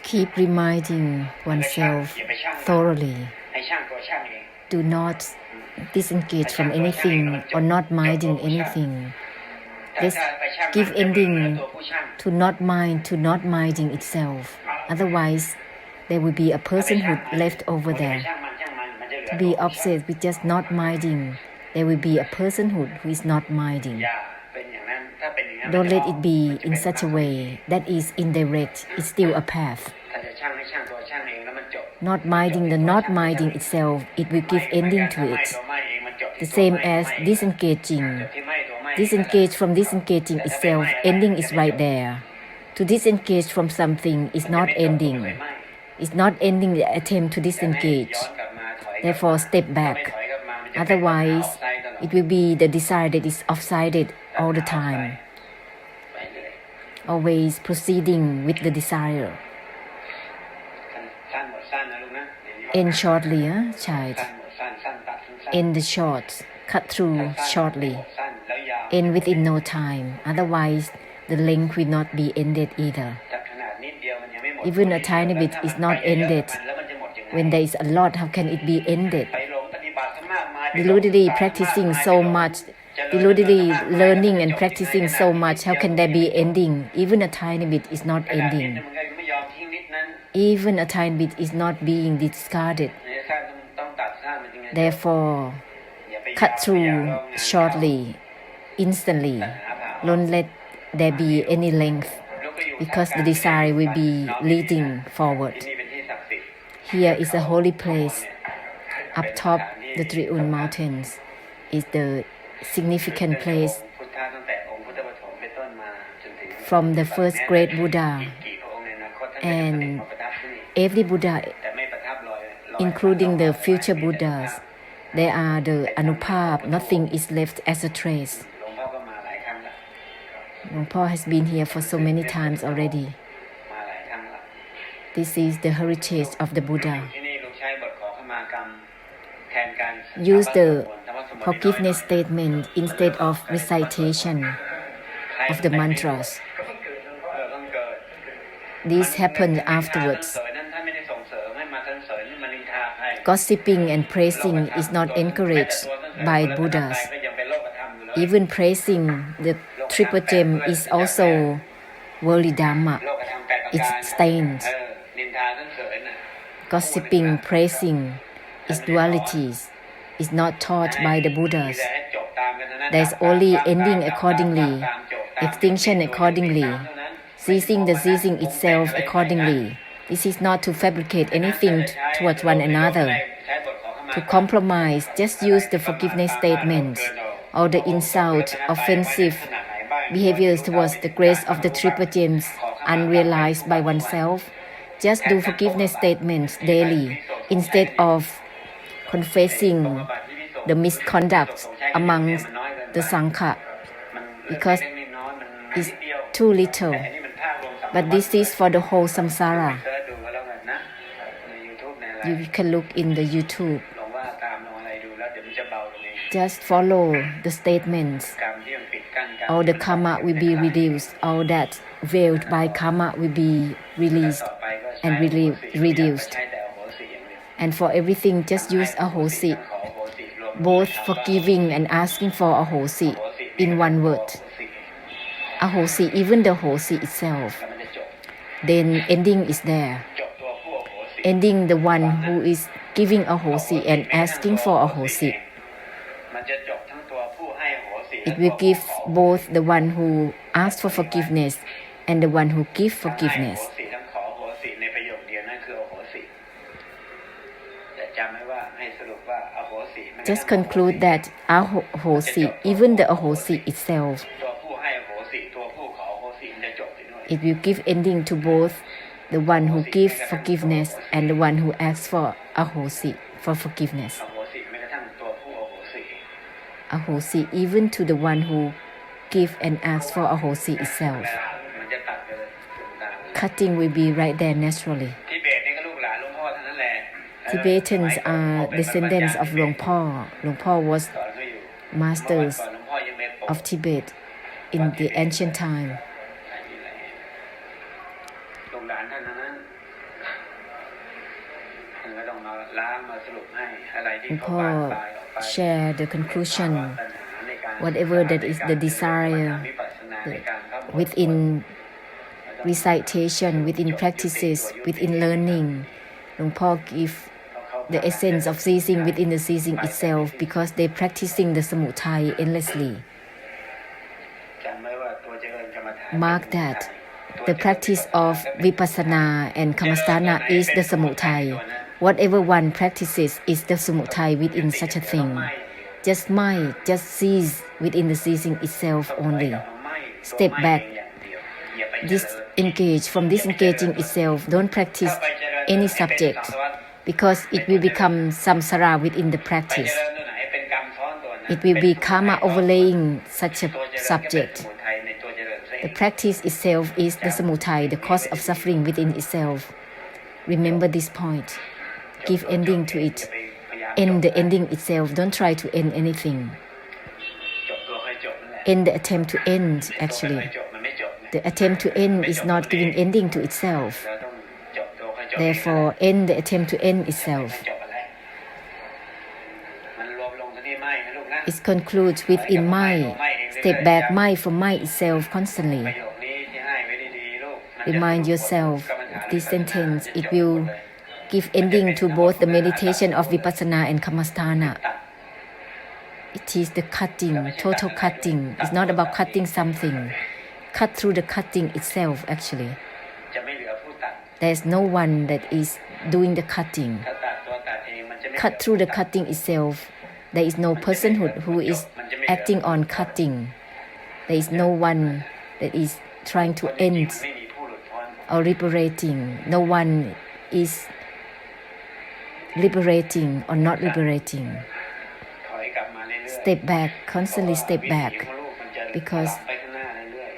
Keep reminding oneself thoroughly. Do not disengage from anything or not minding anything. Let's give ending to not minding itself. Otherwise, there will be a personhood left over there. To be obsessed with just not minding, there will be a personhood who is not minding. Don't let it be in such a way that is indirect. It's still a path. Not minding the not minding itself, it will give ending to it. The same as disengaging. Disengage from disengaging itself, ending is right there. To disengage from something is not ending. It's not ending the attempt to disengage. Therefore, step back. Otherwise, it will be the desire that is off-sided all the time. Always proceeding with the desire. End shortly, child. End the short. Cut through shortly. End within no time. Otherwise, the length will not be ended either. Even a tiny bit is not ended. When there is a lot, how can it be ended? Deludedly practicing so much, deludedly learning and practicing so much, how can there be ending? Even a tiny bit is not ending. Even a tiny bit is not being discarded. Therefore, cut through shortly, instantly. Don't let there be any length, because the desire will be leading forward. Here is a holy place. Up top, the Triun Mountains is the significant place. From the first great Buddha and every Buddha, including the future Buddhas, there are the Anupap. Nothing is left as a trace. Longpo has been here for so many times already. This is the heritage of the Buddha. Use the forgiveness statement instead of recitation of the mantras. This happened afterwards. Gossiping and praising is not encouraged by Buddhas. Even praising the triple gem is also worldly dharma. It's stained. Gossiping, praising is dualities. It's not taught by the Buddhas. There's only ending accordingly, extinction accordingly, ceasing the ceasing itself accordingly. This is not to fabricate anything towards one another. To compromise, just use the forgiveness statement or the insult, offensive behaviors towards the grace of the triple gems unrealized by oneself. Just do forgiveness statements daily instead of confessing the misconduct among the Sangha, because it's too little. But this is for the whole samsara. You can look in the YouTube. Just follow the statements. All the karma will be reduced. All that veiled by karma will be released and reduced. And for everything, just use ahosi. Both forgiving and asking for ahosi in one word. Ahosi, even the hosi itself. Then ending is there. Ending the one who is giving ahosi and asking for ahosi. It will give both the one who asks for forgiveness and the one who gives forgiveness. Just conclude that ahosi, even the ahosi itself, it will give ending to both the one who gives forgiveness and the one who asks for ahosi, for forgiveness. Ahosi, even to the one who gives and asks for ahosi itself. Cutting will be right there naturally. Tibetans are descendants of Longpo. Longpo was masters of Tibet in the ancient time. พ่อ share the conclusion whatever that is the desire within recitation within practices within learning หลวงพ่อ give the essence of ceasing within the ceasing itself because they practicing the samutai endlessly mark that the practice of vipassana and kammasthana is the samutai whatever one practices is the samutai within such a thing just cease within the ceasing itself only step back disengage from disengaging itself don't practice any subject because it will become samsara within the practice it will be karma overlaying such a subject the practice itself is the samutai the cause of suffering within itself remember this point give ending to it end the ending itself don't try to end anything end the attempt to end actually the attempt to end is not giving ending to itself therefore end the attempt to end itself it concludes within mind step back mind from mind itself constantly remind yourself of this sentence it will give ending to both the meditation of vipassana and kammasthana it is the cutting total cutting it's not about cutting something cut through the cutting itself actually there is no one that is doing the cutting cut through the cutting itself there is no personhood who is acting on cutting there is no one that is trying to end or liberating no one is liberating or not liberating step back constantly step back because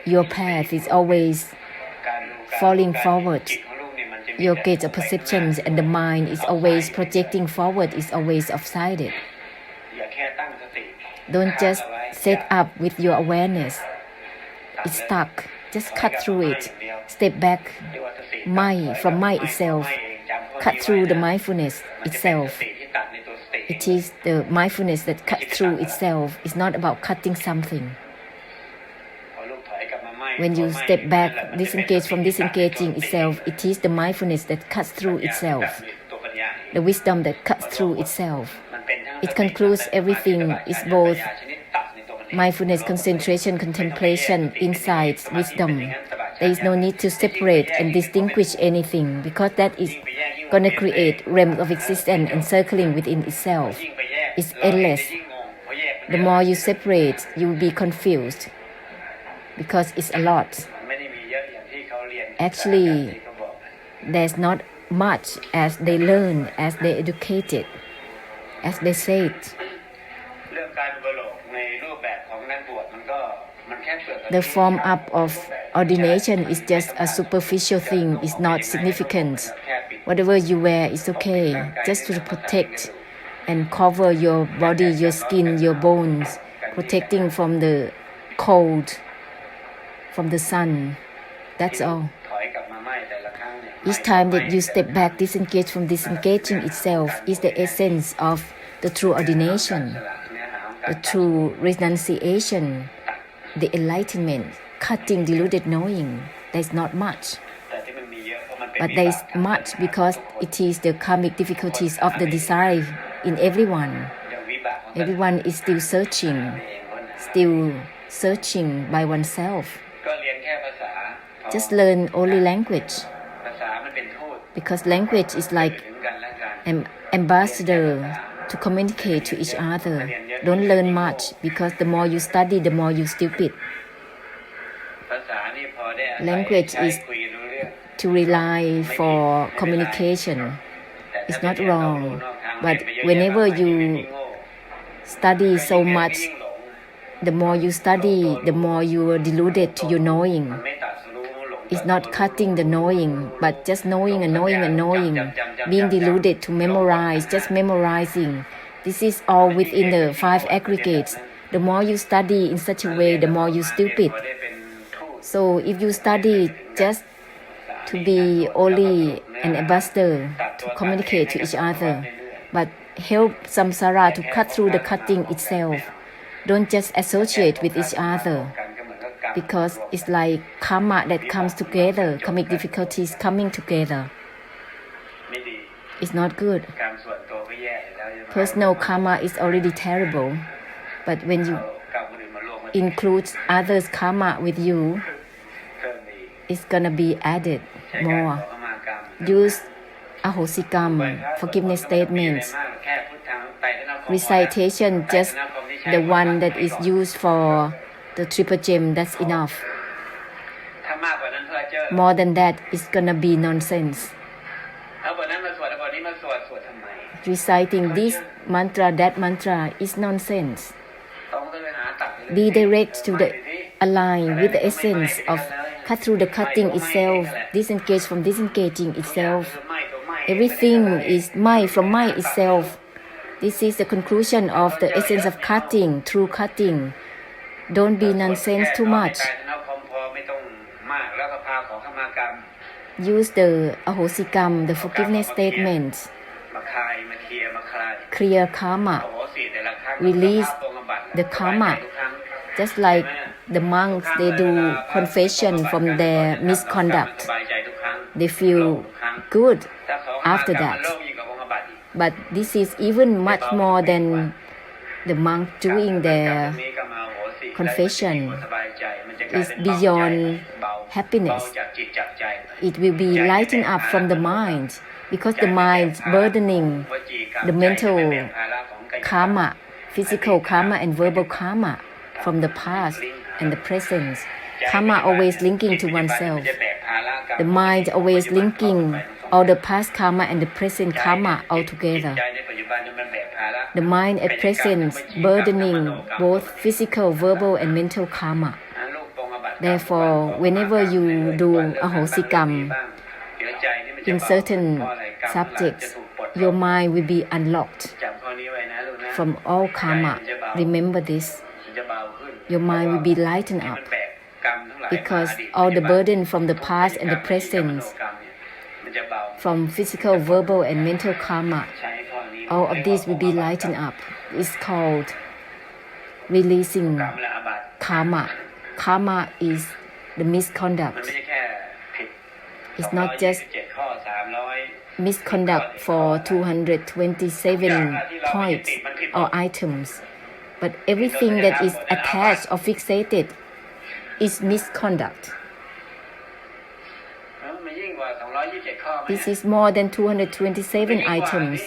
your path is always falling forward your gaze of perceptions and the mind is always projecting forward is always off-sided don't just set up with your awareness it's stuck just cut through it step back mind from mind itself cut through the mindfulness itself it is the mindfulness that cuts through itself it's not about cutting something when you step back disengage from disengaging itself it is the mindfulness that cuts through itself the wisdom that cuts through itself it concludes everything is both mindfulness concentration contemplation insights wisdom there is no need to separate and distinguish anything because that is going to create realms of existence encircling within itself it's endless the more you separate you will be confused because it's a lot actually there's not much as they learn as they educated as they said the form up of ordination is just a superficial thing it's not significant whatever you wear is okay just to protect and cover your body your skin your bones protecting from the cold from the sun that's all each time that you step back disengage from disengaging itself is the essence of the true ordination the true renunciation the enlightenment cutting deluded knowing there is not much but there is much because it is the karmic difficulties of the desire in everyone is still searching by oneself just learn only language because language is like an ambassador to communicate to each other don't learn much because the more you study the more you stupid language is to rely for communication it's not wrong but whenever you study so much the more you study the more you are deluded to your knowing it's not cutting the knowing but just knowing being deluded to memorize just memorizing this is all within the 5 aggregates the more you study in such a way the more you stupid so if you study just to be only an ambassador to communicate to each other but help samsara to cut through the cutting itself. Don't just associate with each other, because it's like karma that comes together, karmic difficulties coming together. It's not good. Personal karma is already terrible, but when you include others' karma with you, it's gonna be added more. Use Ahosikam, forgiveness statements. Recitation, just the one that is used for the triple gem, that's enough. More than that, it's gonna be nonsense. Reciting this mantra, that mantra is nonsense. Be direct to the align with the essence of cut through the cutting itself, disengage from disengaging itself. Everything is my from my itself. This is the conclusion of the essence of cutting, through cutting. Don't be nonsense too much. Use the Ahosikam, the forgiveness statements. Clear karma. Release the karma. Just like the monks, they do confession from their misconduct. They feel good after that. But this is even much more than the monk doing their confession. It's beyond happiness. It will be lightened up from the mind, because the mind burdening the mental karma, physical karma and verbal karma from the past and the present. Karma always linking to oneself. The mind always linking all the past karma and the present karma all together. The mind at present burdening both physical, verbal and mental karma. Therefore, whenever you do Ahosikam in certain subjects, your mind will be unlocked from all karma. Remember this. Your mind will be lightened up, because all the burden from the past and the present, from physical, verbal and mental karma, all of these will be lightened up. It's called releasing karma. Karma is the misconduct. It's not just misconduct for 227 points or items, but everything that is attached or fixated is misconduct. This is more than 227 items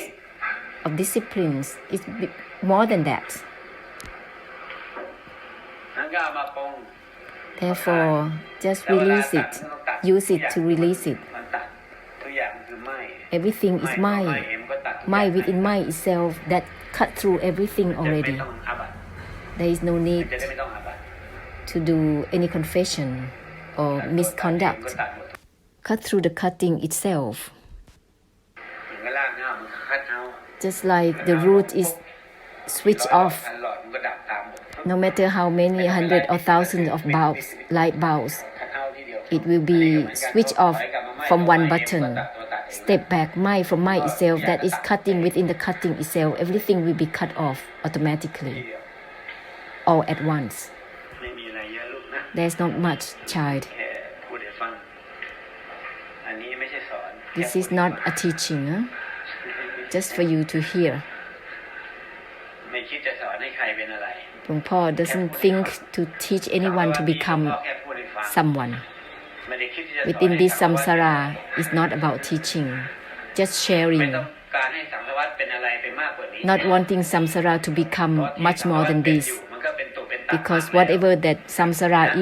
of disciplines. It's more than that. Therefore, just release it. Use it to release it. Everything is my within my itself that cut through everything already. There is no need to do any confession or misconduct. Cut through the cutting itself. Just like the root is switched off, no matter how many hundred or thousands of bulbs, light bulbs, it will be switched off from one button. Step back, from my itself that is cutting within the cutting itself. Everything will be cut off automatically, all at once. There's not much, child. This is not a teaching, just for you to hear. Rombodhi doesn't think to teach anyone to become someone. Within this samsara is not about teaching, just sharing. Not wanting samsara to become much more than this, because whatever that samsara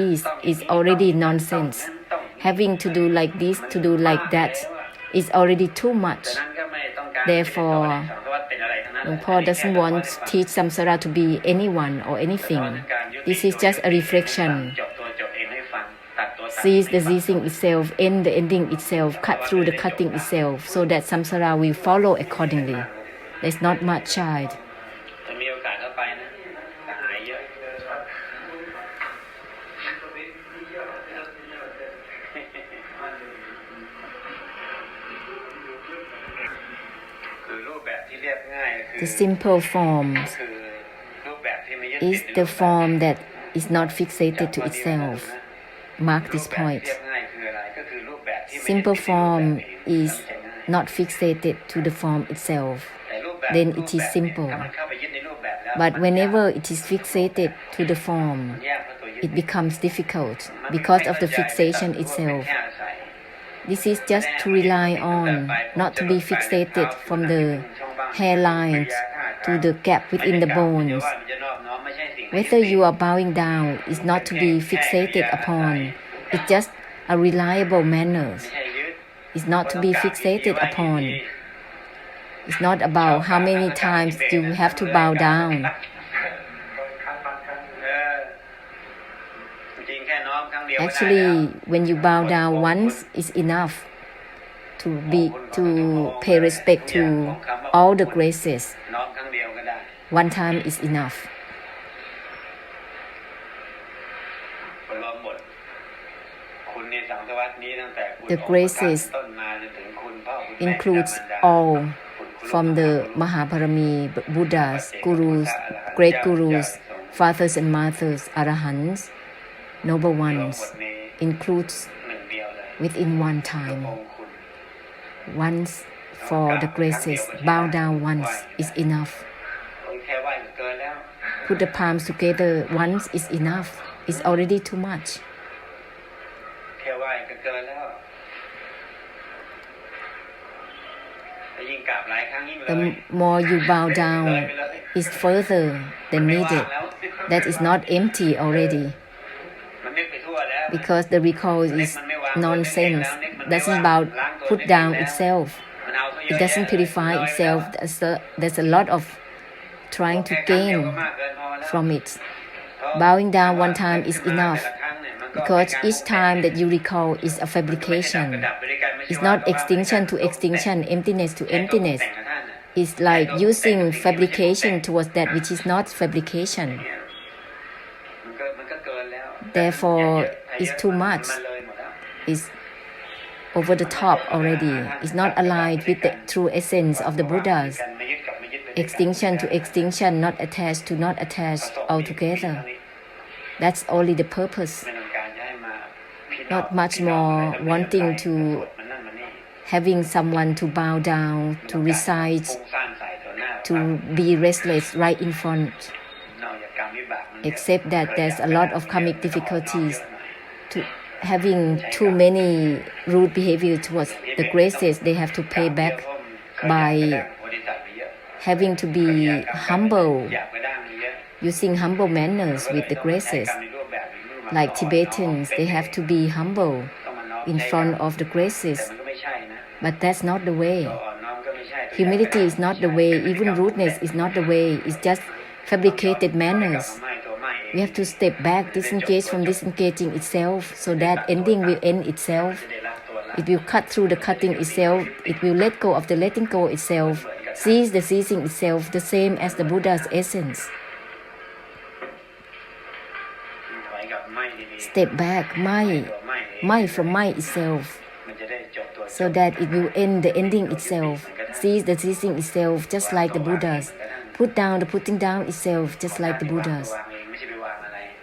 is already nonsense. Having to do like this, to do like that, is already too much. Therefore, Rombodhi doesn't want to teach samsara to be anyone or anything. This is just a reflection. Cease the ceasing itself, end the ending itself, cut through the cutting itself, so that samsara will follow accordingly. There's not much, child. The simple form คือรูปแบบที่ไม่ยึด is ติด the form that is not fixated to itself. Mark รู this ปแบบ point. เรียบง่ายคืออะไรก็คือรูปแบบที่ไม่ยึดติด Simple ในรูปแบบ form เอง is แล้วมันจะง่าย not fixated to the form itself. แต่รูปแบบ Then รู it ป is แบบเนี่ย simple. ถ้ามันเข้าไปยึดในรูปแบบแล้ว But มัน whenever it is fixated to the form, ยากเพราะตัวยึด it becomes difficult มัน because ไม่ of the เข้าใจไม่ตัด fixation รู้ว่าเป็น itself. แค่อาศัย This is just to rely on, not to be fixated from the hairline to the gap within the bones. Whether you are bowing down is not to be fixated upon. It's just a reliable manner. It's not to be fixated upon. It's not about how many times you have to bow down. Actually, when you bow down once is enough to pay respect to all the graces. One time is enough. The graces includes all from the Mahaparami Buddhas, Gurus, great Gurus, fathers and mothers, Arahants, noble ones, includes within one time. Once for the graces, bow down once is enough. Put the palms together once is enough. It's already too much. The more you bow down is further than needed. That is not empty already. Because the recall is nonsense. Doesn't bow, put down itself. It doesn't purify itself. There's a lot of trying to gain from it. Bowing down one time is enough. Because each time that you recall is a fabrication. It's not extinction to extinction, emptiness to emptiness. It's like using fabrication towards that which is not fabrication. Therefore, it's too much. It's over the top already. It's not aligned with the true essence of the Buddhas. Extinction to extinction, not attached to not attached altogether. That's only the purpose. Not much more wanting to having someone to bow down, to recite, to be restless right in front. Except that there's a lot of karmic difficulties to having too many rude behavior towards the graces. They have to pay back by having to be humble, using humble manners with the graces. Like Tibetans, they have to be humble in front of the graces. But that's not the way. Humility is not the way. Even rudeness is not the way. It's just fabricated manners. We have to step back, disengage from disengaging itself, so that ending will end itself. It will cut through the cutting itself. It will let go of the letting go itself. Cease the ceasing itself, the same as the Buddha's essence. Step back, my from my itself, so that it will end the ending itself. Cease the ceasing itself, just like the Buddhas. Put down the putting down itself, just like the Buddhas.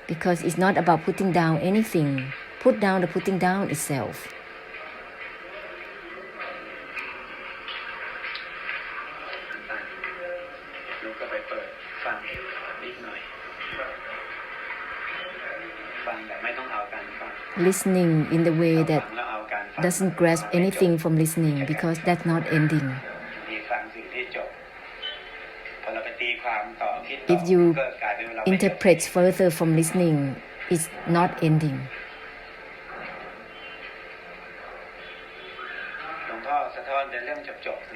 Because it's not about putting down anything. Put down the putting down itself. Listening in the way that doesn't grasp anything from listening, because that's not ending. If you interpret further from listening, it's not ending.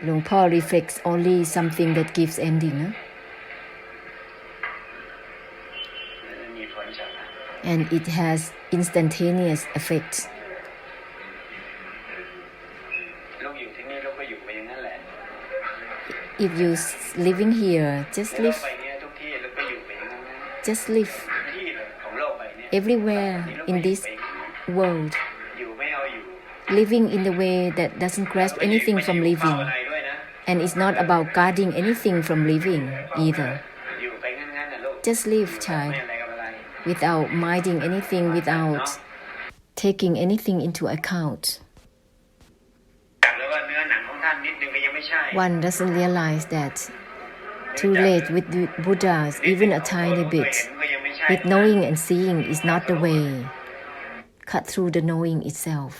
Luang Po reflects only something that gives ending. And it has instantaneous effects. If you're living here, just live. Just live. Everywhere in this world. Living in the way that doesn't grasp anything from living. And it's not about guarding anything from living either. อยู่ไปงั้นๆนะลูก Just live, child, ไม่อะไรกับอะไร without minding anything, without taking anything into account. อยากเลยว่าเนื้อหนังของท่านนิดนึงก็ยังไม่ใช่ One doesn't realize that to relate with the Buddhas, even a tiny bit, with knowing and seeing is not the way. Cut through the knowing itself.